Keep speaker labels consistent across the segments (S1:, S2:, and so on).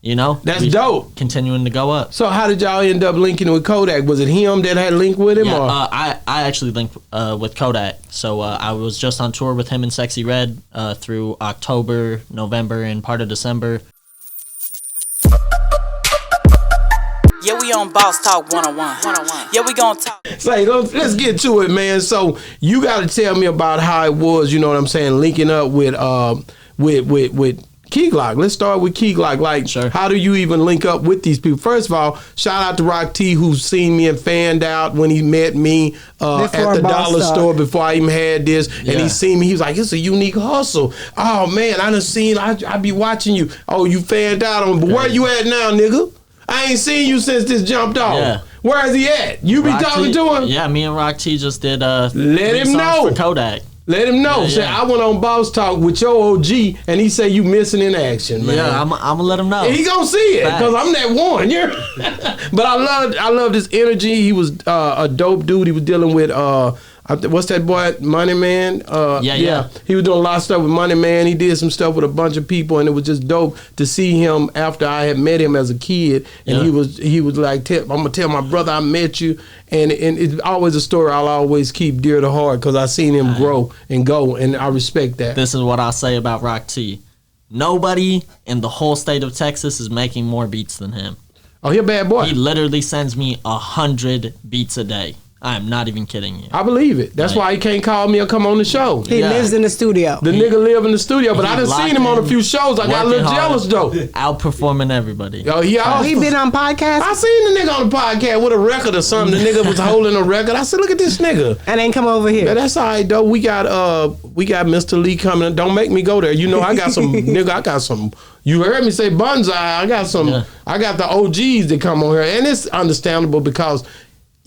S1: you know,
S2: that's dope.
S1: Continuing to go up.
S2: So how did y'all end up linking with Kodak? Was it him that had linked with him?
S1: Yeah,
S2: or?
S1: I actually linked with Kodak. So I was just on tour with him and Sexyy Red through October, November, and part of December.
S3: Yeah, we on Boss Talk 101. Yeah, we gonna talk.
S2: Say, let's get to it, man. So you got to tell me about how it was. You know what I'm saying? Linking up with Key Glock. Let's start with Key Glock. Like,
S1: sure.
S2: How do you even link up with these people? First of all, shout out to Rock T, who's seen me and fanned out when he met me at the dollar store before I even had this. And he seen me. He was like, it's a unique hustle. Oh, man, I done seen, I be watching you. Oh, you fanned out on, but where you at now, nigga? I ain't seen you since this jumped off. Yeah. Where is he at? You be talking to him?
S1: Yeah, me and Rock T just did
S2: Let him know
S1: for Kodak.
S2: Let him know. Say, I went on Boss Talk with your OG, and he said you missing in action, man.
S1: Yeah, I'm gonna let him know.
S2: He gonna see it because I'm that one. But I love his energy. He was a dope dude. He was dealing with what's that boy, Money Man? Yeah. He was doing a lot of stuff with Money Man. He did some stuff with a bunch of people, and it was just dope to see him after I had met him as a kid. And he was like, I'm gonna tell my brother I met you. And it's always a story I'll always keep dear to heart because I seen him grow and go, and I respect that.
S1: This is what I'll say about Rock T. Nobody in the whole state of Texas is making more beats than him.
S2: Oh, he a bad boy.
S1: He literally sends me 100 beats a day. I'm not even kidding you.
S2: I believe it. That's why he can't call me or come on the show.
S4: He lives in the studio.
S2: The nigga live in the studio, but I done seen him on a few shows. I got a little jealous though.
S1: Outperforming everybody.
S2: Oh,
S4: he been on podcasts?
S2: I seen the nigga on the podcast with a record or something. The nigga was holding a record. I said, look at this nigga.
S4: And ain't come over here.
S2: Yeah, that's all right though. We got Mr. Lee coming. Don't make me go there. You know I got some nigga. I got some. You heard me say Bonsai. I got some. Yeah. I got the OGs that come on here, and it's understandable because.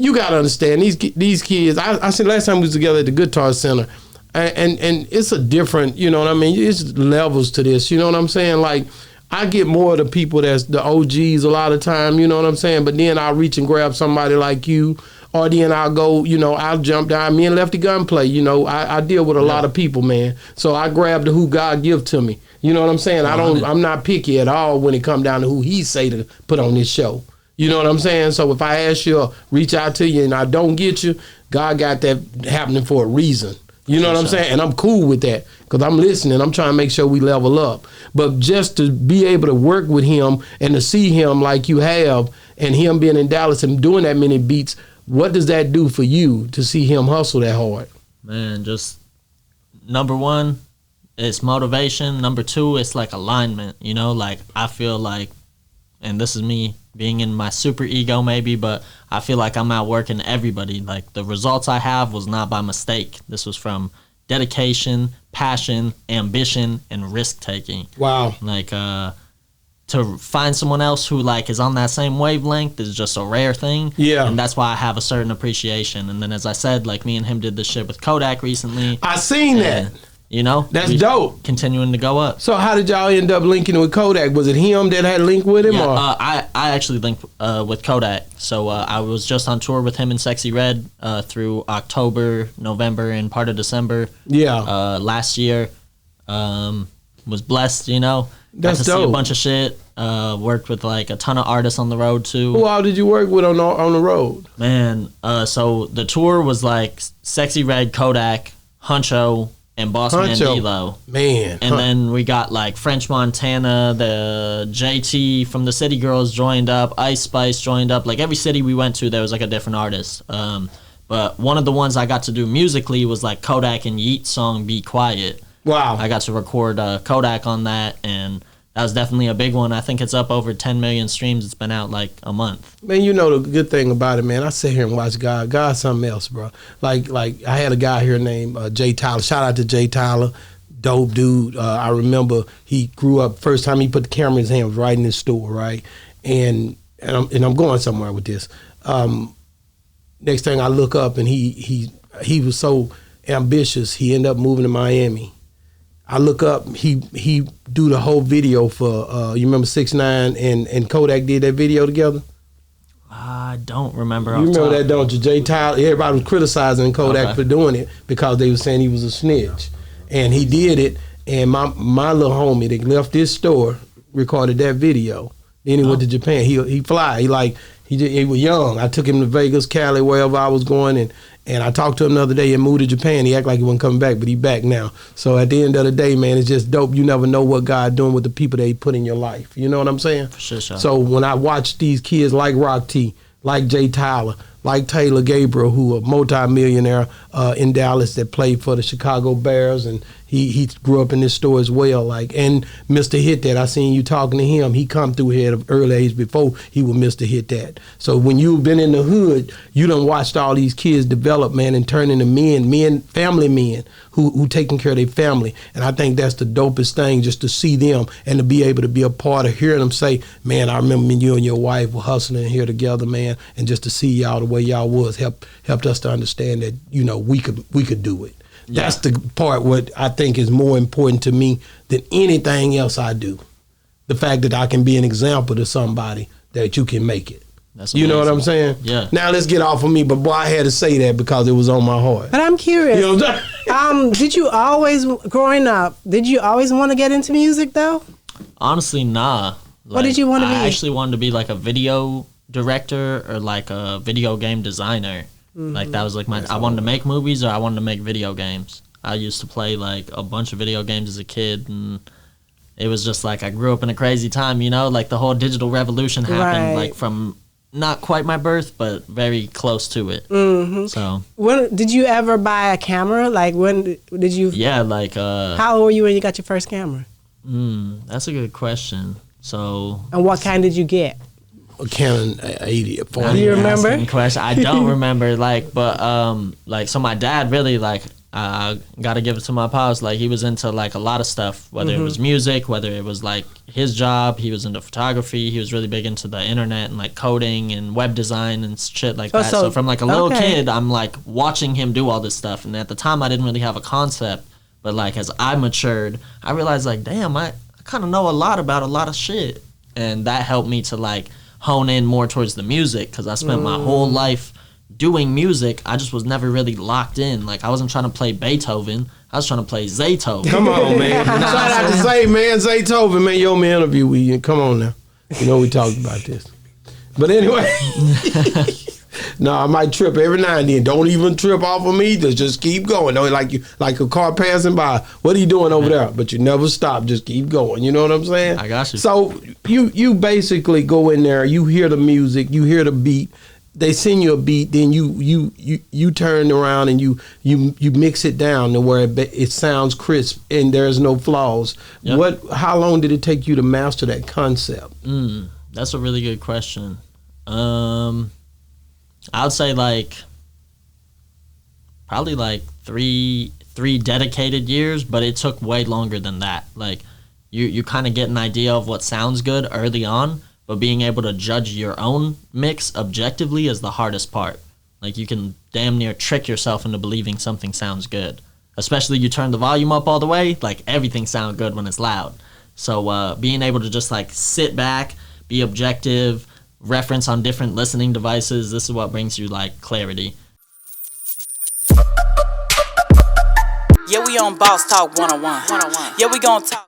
S2: You gotta understand these kids. I said last time we was together at the Guitar Center, and it's a different. You know what I mean? It's levels to this. You know what I'm saying? Like I get more of the people that's the OGs a lot of time. You know what I'm saying? But then I'll reach and grab somebody like you, or then I'll go. You know, I'll jump down. Me and Lefty Gunplay. You know, I deal with a lot of people, man. So I grab the who God give to me. You know what I'm saying? I'm not picky at all when it come down to who He say to put on this show. You know what I'm saying? So if I ask you or reach out to you and I don't get you, God got that happening for a reason. You know what I'm saying? And I'm cool with that because I'm listening. I'm trying to make sure we level up. But just to be able to work with him and to see him like you have and him being in Dallas and doing that many beats, what does that do for you to see him hustle that hard?
S1: Man, just number one, it's motivation. Number two, it's like alignment. You know, like I feel like, and this is me being in my super ego maybe, but I feel like I'm outworking everybody. Like the results I have was not by mistake. This was from dedication, passion, ambition, and risk taking.
S2: Wow.
S1: Like to find someone else who like is on that same wavelength is just a rare thing. Yeah. And that's why I have a certain appreciation. And then as I said, like me and him did this shit with Kodak recently.
S2: I seen that.
S1: You know,
S2: that's dope.
S1: Continuing to go up.
S2: So how did y'all end up linking with Kodak? Was it him that had linked with him?
S1: Yeah,
S2: or?
S1: I actually linked with Kodak. So I was just on tour with him and Sexyy Red through October, November, and part of December. Yeah. Last year, was blessed. You know,
S2: that's
S1: got to
S2: dope.
S1: see a bunch of shit. Worked with like a ton of artists on the road too.
S2: Who all did you work with on the road?
S1: Man, so the tour was like Sexyy Red, Kodak, Huncho, and Bossman D-Lo.
S2: Man.
S1: And then we got like French Montana, the JT from the City Girls joined up, Ice Spice joined up. Like every city we went to, there was like a different artist. But one of the ones I got to do musically was like Kodak and Yeat's song Be Quiet.
S2: Wow.
S1: I got to record Kodak on that, and that was definitely a big one. I think it's up over 10 million streams. It's been out like a month.
S2: Man, you know the good thing about it, man. I sit here and watch God. God's something else, bro. Like I had a guy here named Jay Tyler. Shout out to Jay Tyler, dope dude. I remember he grew up. First time he put the camera in his hand was right in his store, right? And I'm going somewhere with this. Next thing I look up and he was so ambitious. He ended up moving to Miami. I look up, he do the whole video for, you remember 6ix9ine and Kodak did that video together?
S1: I don't remember.
S2: You remember that, don't you? Jay Tyler, everybody was criticizing Kodak for doing it because they were saying he was a snitch. And he did it, and my little homie that left this store recorded that video. Then he went to Japan. He fly. He was young. I took him to Vegas, Cali, wherever I was going, and I talked to him the other day and moved to Japan. He acted like he wasn't coming back, but he back now. So at the end of the day, man, it's just dope. You never know what God doing with the people that he put in your life. You know what I'm saying?
S1: Sure.
S2: So when I watch these kids like Rock T, like Jay Tyler, like Taylor Gabriel, who a multi-millionaire in Dallas that played for the Chicago Bears, and he grew up in this store as well. Like, and Mr. Hit That, I seen you talking to him. He come through here at an early age before he was Mr. Hit That. So when you've been in the hood, you done watched all these kids develop, man, and turn into men, family men who taking care of their family. And I think that's the dopest thing, just to see them and to be able to be a part of hearing them say, man, I remember when you and your wife were hustling here together, man, and just to see y'all the way y'all was helped us to understand that, you know, we could do it. Yeah. That's the part what I think is more important to me than anything else I do. The fact that I can be an example to somebody that you can make it.
S1: That's
S2: you know what I'm saying?
S1: Yeah.
S2: Now let's get off of me, but boy, I had to say that because it was on my heart.
S4: But I'm curious.
S2: You know what I'm saying?
S4: Did you always, growing up, want to get into music though?
S1: Honestly, nah.
S4: What did you want to be?
S1: I actually wanted to be like a video director or like a video game designer. Like that was like I wanted to make movies or I wanted to make video games. I used to play like a bunch of video games as a kid, and it was just like I grew up in a crazy time, you know, like the whole digital revolution happened like from not quite my birth, but very close to it. Mm-hmm. So
S4: when did you ever buy a camera? Like when did you?
S1: Yeah, like
S4: how old were you when you got your first camera?
S1: That's a good question. So
S4: and what kind did you get?
S2: A Canon 80 or 40.
S4: Do you remember?
S1: I don't remember, so my dad really, gotta give it to my pops, like, he was into, like, a lot of stuff, whether it was music, whether it was, like, his job, he was into photography, he was really big into the internet and, like, coding and web design and shit like that. So from, like, a little kid, I'm, like, watching him do all this stuff, and at the time, I didn't really have a concept, but, like, as I matured, I realized, like, damn, I kind of know a lot about a lot of shit, and that helped me to, like, hone in more towards the music, because I spent my whole life doing music. I just was never really locked in. Like, I wasn't trying to play Beethoven. I was trying to play Zaytoven.
S2: Come on, man. Shout out to Zay, man. Zaytoven, man. Yo, man, interview with you. Come on now. You know we talked about this. But anyway. No, I might trip every now and then. Don't even trip off of me. Just keep going. Don't like a car passing by. What are you doing over there? But you never stop. Just keep going. You know what I'm saying?
S1: I got you.
S2: So you basically go in there. You hear the music. You hear the beat. They send you a beat. Then you turn around and you mix it down to where it sounds crisp and there's no flaws. Yep. How long did it take you to master that concept?
S1: That's a really good question. I would say probably three dedicated years, but it took way longer than that. Like you kind of get an idea of what sounds good early on, but being able to judge your own mix objectively is the hardest part. Like you can damn near trick yourself into believing something sounds good. Especially you turn the volume up all the way, like everything sounds good when it's loud. So being able to just like sit back, be objective, reference on different listening devices, this is what brings you like clarity.
S3: Yeah, we on Boss Talk 101. Yeah, we gonna talk.